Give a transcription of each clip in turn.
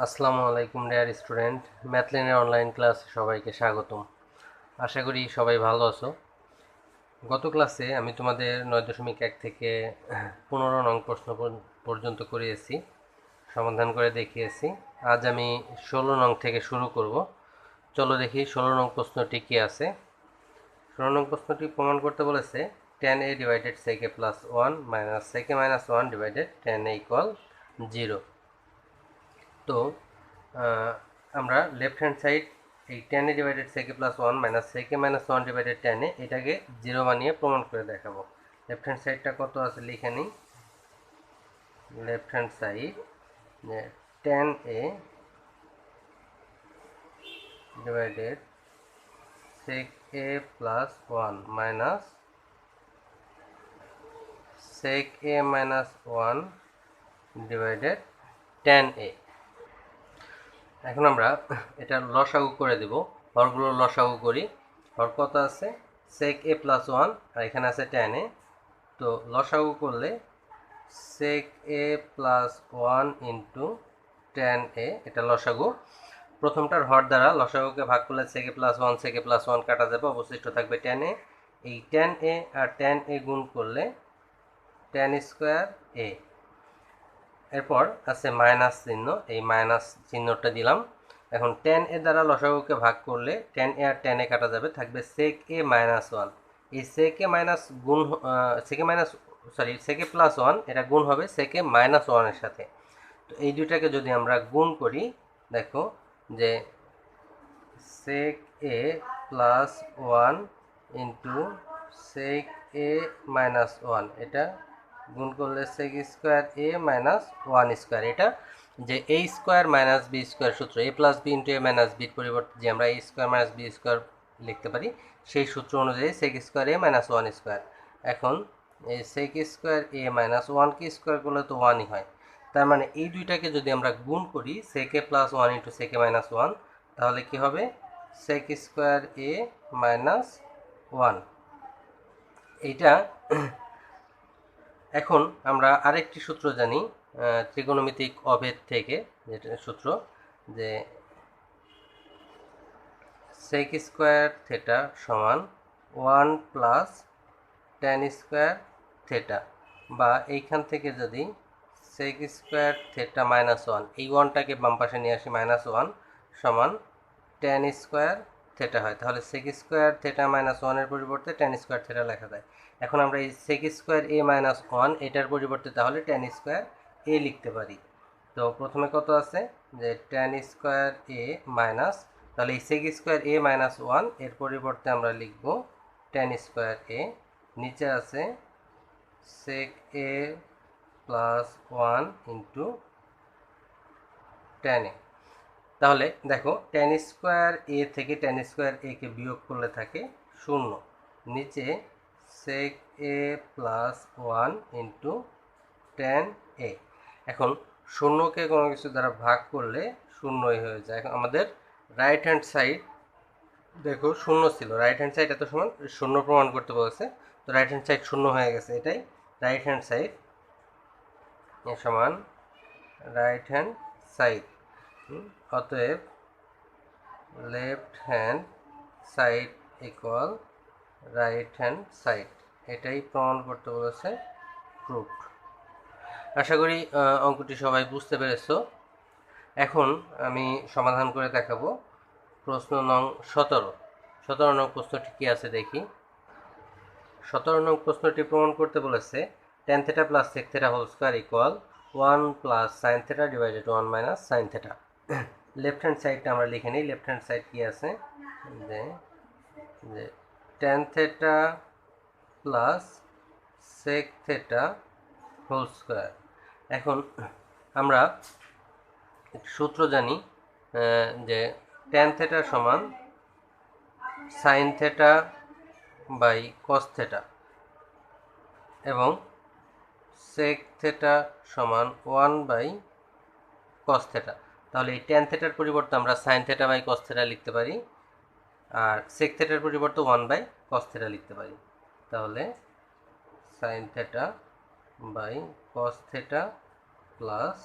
আসসালামু আলাইকুম dear student, ম্যাথলেনের online ক্লাসে সবাইকে স্বাগতম। আশা করি সবাই ভালো আছো। গত ক্লাসে আমি তোমাদের 9.1 থেকে 15 নং প্রশ্ন পর্যন্ত করিয়েছি, সমাধান করে দেখিয়েছি। আজ আমি 16 নং থেকে শুরু করব। চলো দেখি 16 নং প্রশ্নটি কী আছে। 16 নং প্রশ্নটি প্রমাণ করতে বলেছে tan a divided sec a plus 1 minus sec a minus 1 divided tan a equal 0। তো আমরা লেফট হ্যান্ড সাইড এই tan a divided sec a plus 1 minus sec a minus 1 divided tan a এটাকে 0 বানিয়ে প্রমাণ করে দেখাবো। লেফট হ্যান্ড সাইডটা কত আছে লিখে নিই। লেফট হ্যান্ড সাইড যে tan a divided sec a plus 1 minus sec a minus 1 divided tan a। এখন আমরা এটা লসাগু করে দেব। হরগুলো লসাগু করি। হর কত আছে sec a প্লাস 1 আর এখানে আছে tan a। তো লসাগু করলে sec a plus 1 into tan a, এটা লসাগু। প্রথমটার হর দ্বারা লসাগুকে ভাগ করলে sec a plus 1 sec a plus 1 কাটা যাবে, অবশিষ্ট থাকবে tan a। এই tan a আর tan a গুণ করলে tan স্কোয়ার a। এরপর আছে মাইনাস চিহ্ন, এই মাইনাস চিহ্নটা দিলাম। এখন tan a দ্বারা লসাগুকে ভাগ করলে tan a আর tan a কাটা যাবে, থাকবে sec a মাইনাস 1। এই sec a মাইনাস গুণ sec a minus sec a plus 1 এটা গুণ হবে sec a মাইনাস 1 এর সাথে। তো এই দুইটাকে যদি আমরা গুণ করি, দেখো যে sec a plus 1 into sec a minus 1, এটা গুণ করলে sec square a minus 1 square. এটা যে a square minus B square সূত্র, a plus B into a minus বির পরিবর্তে যে আমরা a square minus B square লিখতে পারি, সেই সূত্র অনুযায়ী sec square a minus 1 square. এখন এই sec স্কোয়ার a মাইনাস 1 কি স্কোয়ার করলে তো 1ই হয়। তার মানে এই দুইটাকে যদি আমরা গুণ করি sec a plus 1 into sec a minus 1, তাহলে কি হবে sec স্কোয়ার a মাইনাস 1। এইটা এখন আমরা আরেকটি সূত্র জানি ত্রিকোণমিতিক অভেদ থেকে, যেটা সূত্র যে sec স্কোয়ার থেটা সমান 1 প্লাস tan স্কোয়ার থেটা, বা এইখান থেকে যদি sec স্কোয়ার থেটা মাইনাস 1, এই 1টাকে বাম পাশে নিয়ে আসি, মাইনাস 1 সমান tan স্কোয়ার থেটা হয়, তাহলে sec স্কোয়ার থেটা মাইনাস 1 এর পরিবর্তে tan স্কোয়ার থেটা লেখা যায়। এখন আমরা এই sec স্কোয়ার a মাইনাস 1 এটার পরিবর্তে তাহলে tan স্কোয়ার a লিখতে পারি। তো প্রথমে কত আছে যে tan স্কোয়ার a মাইনাস, তাহলে এই sec স্কোয়ার a মাইনাস 1 এর পরিবর্তে আমরা লিখব tan স্কোয়ার a। নিচে আছে sec a plus 1 into tan a। তাহলে দেখো tan স্কোয়ার a থেকে tan স্কোয়ার a কে বিয়োগ করলে থাকে 0। নিচে sec a plus 1 into tan a। এখন শূন্যকে কোনো কিছু দ্বারা ভাগ করলে শূন্যই হয়ে যায়। এখন আমাদের রাইট হ্যান্ড সাইড দেখো শূন্য ছিল, রাইট হ্যান্ড সাইড এত সমান শূন্য প্রমাণ করতে বলেছে, তো রাইট হ্যান্ড সাইড শূন্য হয়ে গেছে। এটাই রাইট হ্যান্ড সাইড সমান রাইট হ্যান্ড সাইড। অতএব left hand side equal right hand side, এটাই প্রমাণ করতে বলেছে, প্রুফ। আশা করি অঙ্কটি সবাই বুঝতে পেরেছ। এখন আমি সমাধান করে দেখাবো প্রশ্ন নং 17। 17 নং প্রশ্নটি কী আছে দেখি। 17 নং প্রশ্নটি প্রমাণ করতে বলেছে tan θ plus sec θ whole square equal 1 plus sin θ divided 1 minus sin θ। Left hand সাইডটা আমরা লিখে নিই। লেফট হ্যান্ড সাইড কী আছে যে tan θ plus sec θ whole square. এখন আমরা সূত্র জানি যে tan θ সমান sin θ বাই cos θ এবং sec θ সমান 1 বাই cos θ। তাহলে এই tan θ এর পরিবর্তে আমরা sin θ বাই cos θ লিখতে পারি, আর sec θ এর পরিবর্তে 1 বাই cos θ লিখতে পারি। তাহলে sin θ by cos θ plus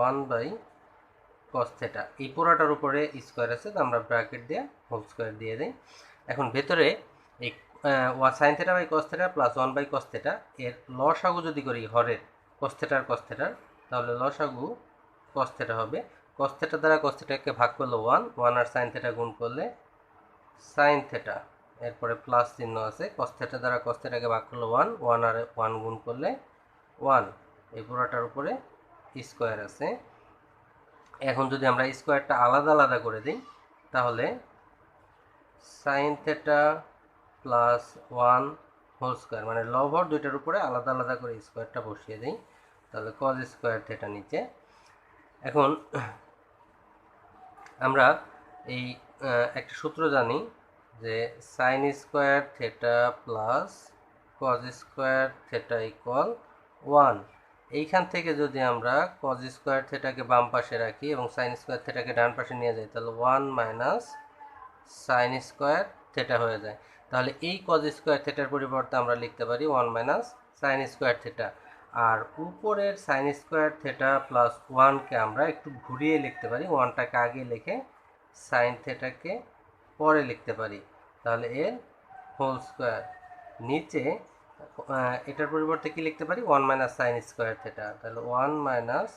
1 by cos theta, এই পুরোটার উপরে স্কোয়ার আছে, তো আমরা ব্র্যাকেট দিয়ে হোল স্কোয়ার দিয়ে দিই। এখন ভেতরে এই sine theta by cos theta plus 1 by cos theta, এর লসাগু যদি করি হরের কস থেটার কস থেটার, তাহলে লসাগু কস থেটা হবে। কস থেটা দ্বারা কস থেটাকে ভাগ করলে 1 আর সাইন থেটা গুণ করলে সাইন থেটা, এরপরে প্লাস চিহ্ন আছে। কস থেটা দ্বারা কস থেটাকে ভাগ করলে 1 আর 1 গুণ করলে 1, এই পুরোটার উপরে স্কোয়ার আছে। এখন যদি আমরা স্কোয়ারটা আলাদা আলাদা করে দিই, তাহলে sine theta plus 1 whole square, মানে লব হর দুইটার উপরে আলাদা আলাদা করে স্কোয়ারটা বসিয়ে দিই, তাহলে কজ স্কোয়ার থেটা নিচে। এখন আমরা এই একটা সূত্র জানি যে sine square theta plus cos square theta equal 1। এইখান থেকে যদি আমরা কজ স্কোয়ার থেটাকে বাম পাশে রাখি এবং সাইন স্কোয়ার থেটাকে ডান পাশে নিয়ে যাই, তাহলে 1 মাইনাস সাইন স্কোয়ার থেটা হয়ে যায়। তাহলে এই কজ স্কোয়ার থেটার পরিবর্তে আমরা লিখতে পারি 1 মাইনাস সাইন স্কোয়ার থেটা। আর উপরের সাইন স্কোয়ার থেটা প্লাস 1কে আমরা একটু ঘুরিয়ে লিখতে পারি, 1টাকে আগে লিখে সাইন থেটাকে পরে লিখতে পারি, তাহলে এর হোল স্কোয়ার। নিচে এটার পরিবর্তে কি লিখতে পারি, 1 মাইনাস সাইন স্কোয়ার থেটা, তাহলে 1 মাইনাস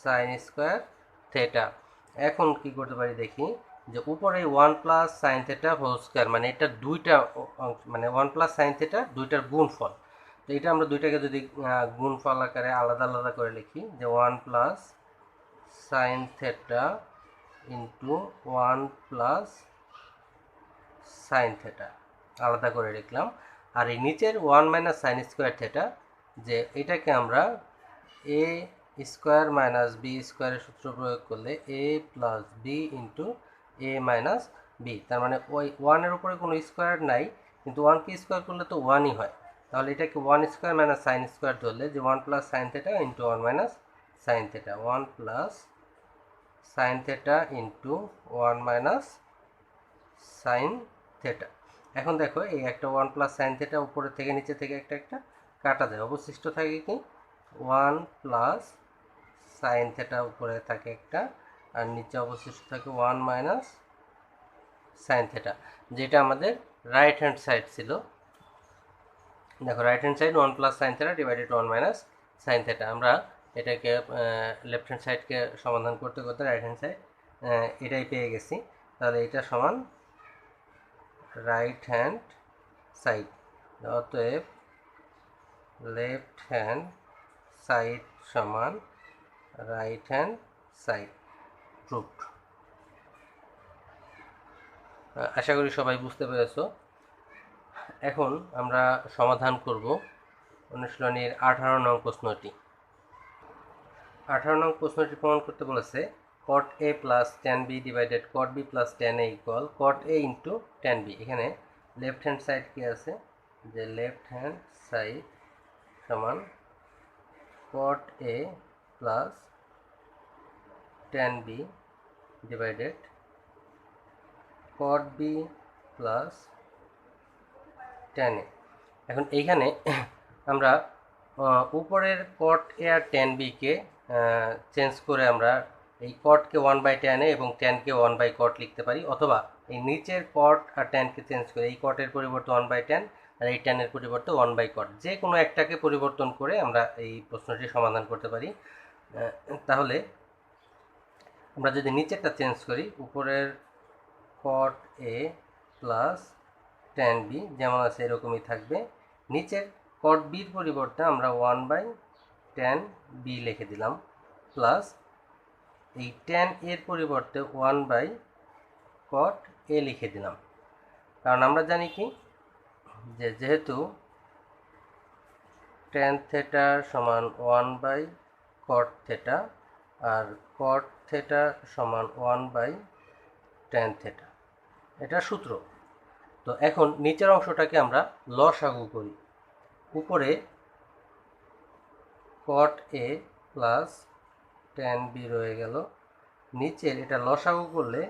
সাইন স্কোয়ার থেটা। এখন কি করতে পারি দেখি, যে উপরে 1 plus sine theta whole square, মানে এটা দুইটা মানে 1 প্লাস সাইন থেটা দুইটার গুণফল। তো এটা আমরা দুইটাকে যদি গুণফল আকারে আলাদা আলাদা করে লিখি, যে 1 plus sine theta into 1 plus sine theta আলাদা করে লিখলাম। আর এই নিচের 1 মাইনাস সাইন স্কোয়ার থেটা, যে এটাকে আমরা এ স্কোয়ার মাইনাস বি স্কোয়ারের সূত্র প্রয়োগ করলে এ প্লাস বি ইন্টু এ মাইনাস বি, তার মানে ওই 1-এর উপরে কোনো স্কোয়ার নাই, কিন্তু 1কে স্কোয়ার করলে তো 1ই হয়, তাহলে এটাকে 1 স্কোয়ার মাইনাস সাইন স্কোয়ার ধরলে যে 1 plus sine theta into 1 minus sine theta, 1 plus sine theta into 1 minus sine theta. এখন দেখো এই একটা 1 প্লাস সাইন থেটা উপরে থেকে নিচে থেকে একটা একটা কাটা যায়, অবশিষ্ট থাকে কি 1 প্লাস সাইন থেটা উপরে থাকে একটা, আর নিচে অবশিষ্ট থাকে 1 মাইনাস সাইন থেটা, যেটা আমাদের রাইট হ্যান্ড সাইড ছিল। দেখো right hand side 1 plus sine theta divided 1 minus sine theta. আমরা এটাকে লেফট হ্যান্ড সাইডকে সমাধান করতে করতে রাইট হ্যান্ড সাইড এটাই পেয়ে গেছি, তাহলে এটা সমান রাইট হ্যান্ড সাইড। অতএব লেফট হ্যান্ড সাইড সমান রাইট হ্যান্ড সাইড, প্রুভড। আশা করি সবাই বুঝতে পেরেছো। এখন আমরা সমাধান করব অনুশীলনীর 18 নং প্রশ্নটি। 18 নং প্রশ্নটি প্রমাণ করতে বলেছে cot a plus tan b divided cot b plus tan a equal cot a into tan b। এখানে লেফট হ্যান্ড সাইড কি আছে, যে লেফট হ্যান্ড সাইড সমান cot a plus tan b divided cot b plus tan a। এখন এইখানে আমরা উপরের cot a আর tan b কে চেঞ্জ করে আমরা এই cot-কে 1/tan a এবং tan-কে 1/cot লিখতে পারি, অথবা এই নিচের cot আর tan-কে চেঞ্জ করে এই cot-এর পরিবর্তে 1/tan আর এই tan-এর পরিবর্তে 1/cot, যে কোনো একটাকে পরিবর্তন করে আমরা এই প্রশ্নটি সমাধান করতে পারি। তাহলে আমরা যদি নিচেরটা চেঞ্জ করি, উপরের cot a plus tan b যেমন আছে এরকমই থাকবে, নিচের cot b এর পরিবর্তে আমরা 1/tan b লিখে দিলাম, প্লাস এই tan এর পরিবর্তে 1/cot a লিখে দিলাম। কারণ আমরা জানি কি, যে যেহেতু tan থিটা সমান 1/cot থিটা আর cot থিটা সমান 1/tan থিটা, এটা সূত্র। তো এখন নিচের অংশটাকে আমরা লসাগু করি, উপরে cot a plus tan b রয়ে গেল, নিচের এটা লসাগু করলে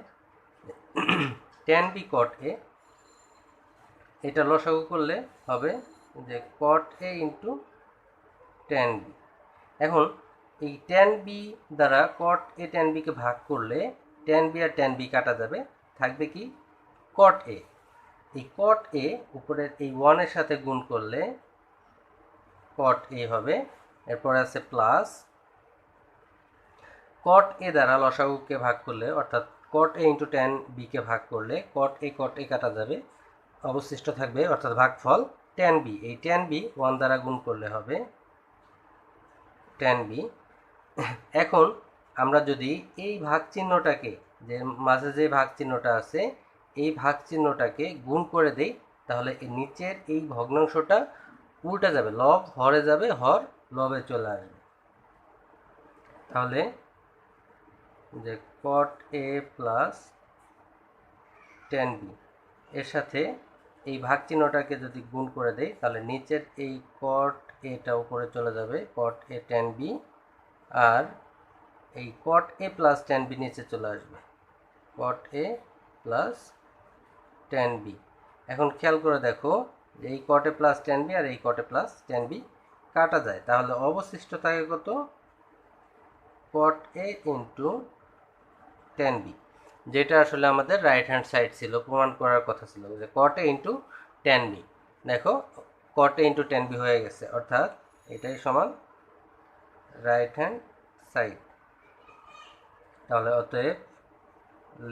tan b cot a, এটা লসাগু করলে হবে যে cot a into tan b। এখন এই tan b দ্বারা cot a tan b কে ভাগ করলে tan b আর tan b কাটা যাবে, থাকবে কি cot a। এই cot a উপরের এই 1 এর সাথে গুণ করলে cot a হবে, এরপর আছে প্লাস cot a দ্বারা লসাগুকে ভাগ করলে অর্থাৎ cot a into tan b কে ভাগ করলে cot a কাটা যাবে, অবশিষ্ট থাকবে অর্থাৎ ভাগফল tan b। এই tan b 1 দ্বারা গুণ করলে হবে tan b। এখন আমরা যদি এই ভাগ চিহ্নটাকে, যে মাঝে যে ভাগ চিহ্নটা আছে এই ভাগ চিহ্নটাকে গুণ করে দেই, তাহলে এই নিচের এই ভগ্নাংশটা উল্টে যাবে, লব হরে যাবে, হর লবে চলে আসবে। তাহলে যে cot a plus tan b এর সাথে এই ভাগ চিহ্নটাকে যদি গুণ করে দেই, তাহলে নিচের এই cot a-টা উপরে চলে যাবে, cot a tan b, আর এই cot a plus tan b নিচে চলে আসবে, cot a plus tan b। এখন খেয়াল করে দেখো যে এই cot a plus tan b আর এই cot a plus tan b কাটা যায়, তাহলে অবশিষ্ট থাকে কত, cot a into tan b, যেটা আসলে আমাদের রাইট হ্যান্ড সাইড ছিল, প্রমাণ করার কথা ছিল যে cot a into tan b। দেখো cot a into tan b হয়ে গেছে, অর্থাৎ এটাই সমান রাইট হ্যান্ড সাইড। তাহলে অতএব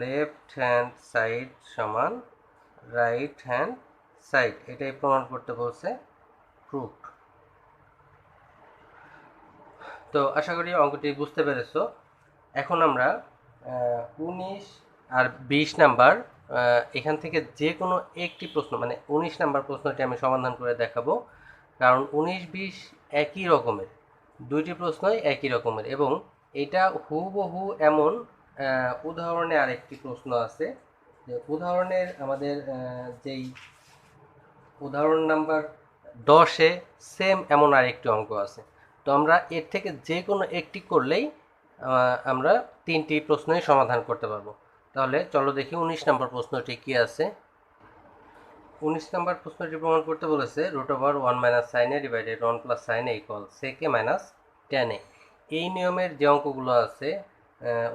লেফট হ্যান্ড সাইড সমান রাইট হ্যান্ড সাইড, এটাই প্রমাণ করতে বলছে, প্রুফ। তো আশা করি অঙ্কটি বুঝতে পেরেছো। এখন আমরা 19 আর 20 নাম্বার এখান থেকে যে কোনো একটি প্রশ্ন, মানে 19 নাম্বার প্রশ্নটি আমি সমাধান করে দেখাবো, কারণ 19-20 একই রকমের, দুইটি প্রশ্নই একই রকমের, এবং এটা হুবহু এমন উদাহরণে আরেকটি প্রশ্ন আছে, যে উদাহরণের আমাদের যেই উদাহরণ নাম্বার 10-এ সেম এমন আরেকটি অঙ্ক আছে। তো আমরা এর থেকে যে কোনো একটি করলেই আমরা 3টি প্রশ্নই সমাধান করতে পারবো। তাহলে চলো দেখি 19 নম্বর প্রশ্নটি কি আছে। 19 নম্বর প্রশ্নটি প্রমাণ করতে বলেছে √1 - sin a divided 1 + sin a equal sec a - tan a। এই নিয়মের যে অঙ্কগুলো আছে,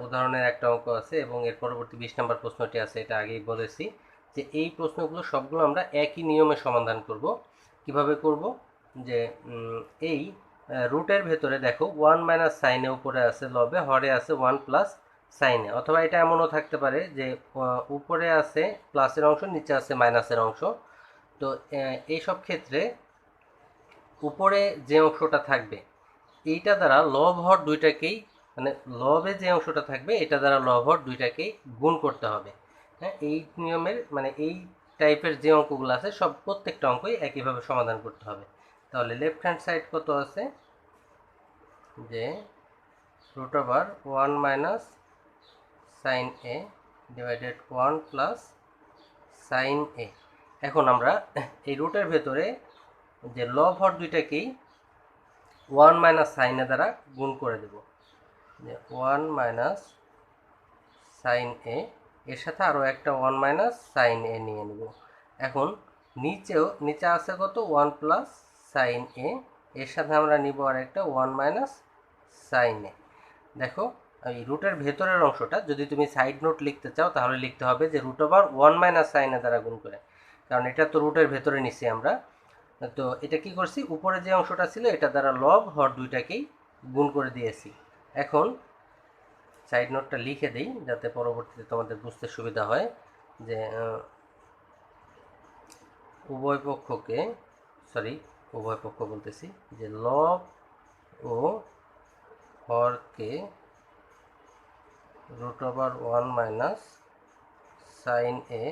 উদাহরণের একটা অঙ্ক আছে এবং এর পরবর্তী 20 নম্বর প্রশ্নটি আছে, এটা আগেই বলেছি যে এই প্রশ্নগুলো সবগুলো আমরা একই নিয়মে সমাধান করব। কিভাবে করব, যে এই রুটের ভেতরে দেখো 1 - sin a উপরে আছে লবে, হরে আছে 1 + sin a, অথবা এটা এমনও থাকতে পারে যে উপরে আছে প্লাসের অংশ, নিচে আছে মাইনাসের অংশ। তো এই সব ক্ষেত্রে উপরে যে অংশটা থাকবে এইটা দ্বারা লব হর দুইটাকেই, মানে লবে যে অংশটা থাকবে এটা দ্বারা লব হর দুইটাকেই গুণ করতে হবে। হ্যাঁ, এই নিয়মের মানে এই টাইপের যে অঙ্কগুলো আছে সব প্রত্যেকটা অঙ্কই একইভাবে সমাধান করতে হবে। তাহলে লেফট হ্যান্ড সাইড কত আছে, যে √1 - sin a divided 1 + sin a। এখন আমরা এই রুটের ভেতরে যে লব হর দুইটাকেই 1 - sin a দ্বারা গুণ করে দেব, যে 1 - sin a এর সাথে আরও একটা 1 - sin a নিয়ে নেব। এখন নিচে আছে কত, 1 + sin a, এর সাথে আমরা নিব আর একটা 1 - sin a। দেখো এই রুটের ভেতরের অংশটা যদি তুমি সাইড নোট লিখতে চাও তাহলে লিখতে হবে যে √1 - sin a দ্বারা গুণ করে, কারণ এটা তো রুটের ভেতরে নিছি আমরা। তো এটা কি করছি, উপরে যে অংশটা ছিল এটা দ্বারা লব হর দুইটাকেই গুণ করে দিয়েছি। এখন সাইড নোটটা লিখে দিই যাতে পরবর্তীতে তোমাদের বুঝতে সুবিধা হয়, যে উভয় পক্ষ বলতেছি, যে লব ও হরকে √1 - sin a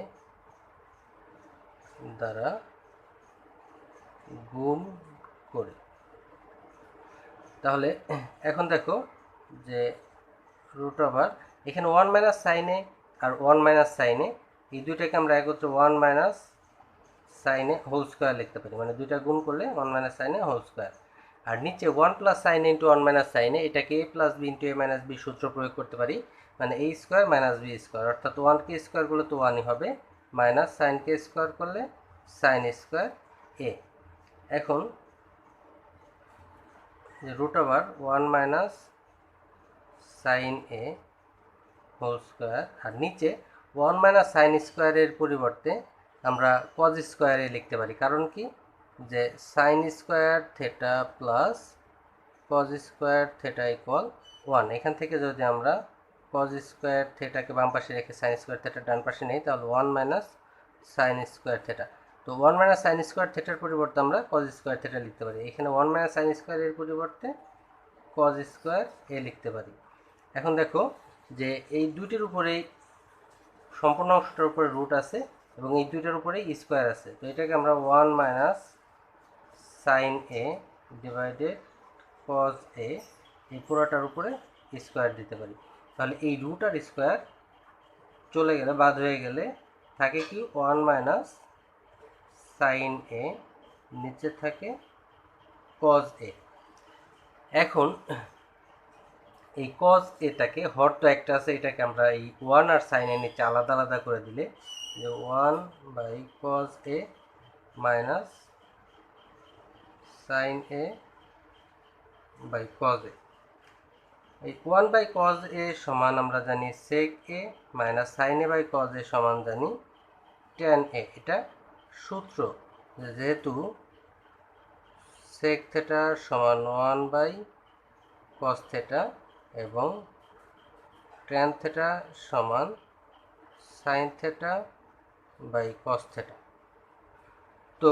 দ্বারা গুণ করে। তাহলে এখন দেখো যে এখানে 1 - sin a R 1 - sin a, এই দুইটাকে আমরা একত্রে 1 - sin a হোল স্কোয়ার লিখতে পারি, মানে দুইটা গুণ করলে 1 - sin a হোল স্কোয়ার। আর নিচে 1 + sin a × 1 - sin a, এটাকে a + b × a - b সূত্র প্রয়োগ করতে পারি, মানে a² - b², অর্থাৎ 1কে স্কোয়ার করলে তো 1ই হবে, মাইনাস সাইনকে স্কোয়ার করলে sin² a। এখন যে রুট ওভার 1 মাইনাস সাইন এ হোল স্কোয়ার, আর নিচে 1 মাইনাস সাইন স্কোয়ারের পরিবর্তে আমরা কজ স্কোয়ারে লিখতে পারি। কারণ কি, যে sine square theta plus cos square theta equal 1। এখান থেকে যদি আমরা কজ স্কোয়ার থেটাকে বাম পাশে রেখে সাইন স্কোয়ার থেটা ডান পাশে নেই, তাহলে 1 মাইনাস সাইন স্কোয়ার থেটা। তো 1 মাইনাস সাইন স্কোয়ার থেটার পরিবর্তে আমরা কজ স্কোয়ার থেটা লিখতে পারি। এখানে 1 মাইনাস সাইন স্কোয়ারের পরিবর্তে কজ স্কোয়ার এ লিখতে পারি। এখন দেখো যে এই দুইটির উপরেই সম্পূর্ণ অংশটার উপরে রুট আছে এবং এই দুইটার উপরেই স্কোয়ার আছে। তো এটাকে আমরা 1 minus sine A divided cause A এই পুরোটার উপরে স্কোয়ার দিতে পারি। তাহলে এই রুট আর স্কোয়ার চলে গেলে, বাদ হয়ে গেলে থাকে কি 1 মাইনাস সাইন এ, নিচে থাকে কজ এ। এখন এই কজ এটাকে, হর তো একটা আছে, এটাকে আমরা এই 1 আর সাইন এ নিচে আলাদা আলাদা করে দিলে যে 1 by cos A minus sine A by cos A. এই 1 বাই কজ এ সমান আমরা জানি sec A, minus sine A by cos A সমান জানি ট্যান এ। এটা সূত্র, যেহেতু সেক থেটা সমান 1 বাই কজ থেটা এবং ট্যান থেটা সমান sine theta by cos theta. তো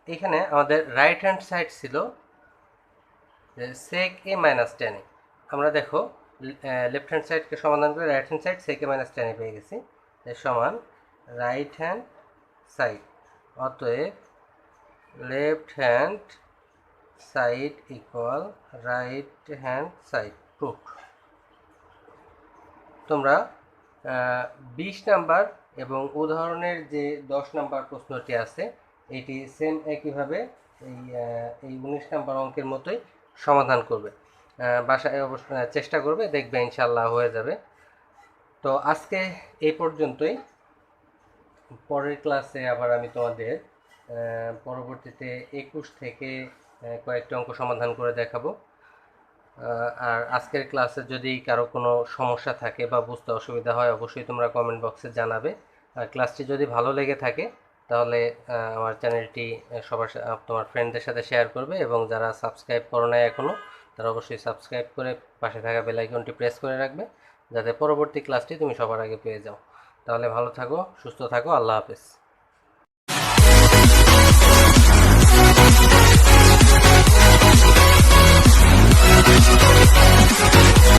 এখানে আমাদের রাইট হ্যান্ড সাইড ছিল যে সেক এ মাইনাস ট্যান এ। আমরা দেখো লেফট হ্যান্ড সাইডকে সমাধান করে right hand side sec A minus tan A পেয়ে গেছি, সমান রাইট হ্যান্ড সাইড। অতএব left hand side equal right hand side. Proof. তোমরা 20 নাম্বার এবং উদাহরণের যে 10 নাম্বার প্রশ্নটি আছে এটি সেম একইভাবে এই 19 নাম্বার অঙ্কের মতোই সমাধান করবে। বাসায় অবশ্যই চেষ্টা করবে, দেখবে ইনশাল্লাহ হয়ে যাবে। তো আজকে এই পর্যন্তই। পরের ক্লাসে আবার আমি তোমাদের পরবর্তীতে 21 থেকে কয়েকটি অঙ্ক সমাধান করে দেখাবো। আর আজকের ক্লাসে যদি কারো কোনো সমস্যা থাকে বা বুঝতে অসুবিধা হয়, অবশ্যই তোমরা কমেন্ট বক্সে জানাবে। আর ক্লাসটি যদি ভালো লেগে থাকে তাহলে আমার চ্যানেলটি সবার তোমার ফ্রেন্ডদের সাথে শেয়ার করবে, এবং যারা সাবস্ক্রাইব করো নাই এখনও তারা অবশ্যই সাবস্ক্রাইব করে পাশে থাকা বেল আইকনটি প্রেস করে রাখবে, যাতে পরবর্তী ক্লাসটি তুমি সবার আগে পেয়ে যাও। তাহলে ভালো থাকো, সুস্থ থাকো, আল্লাহ হাফেজ।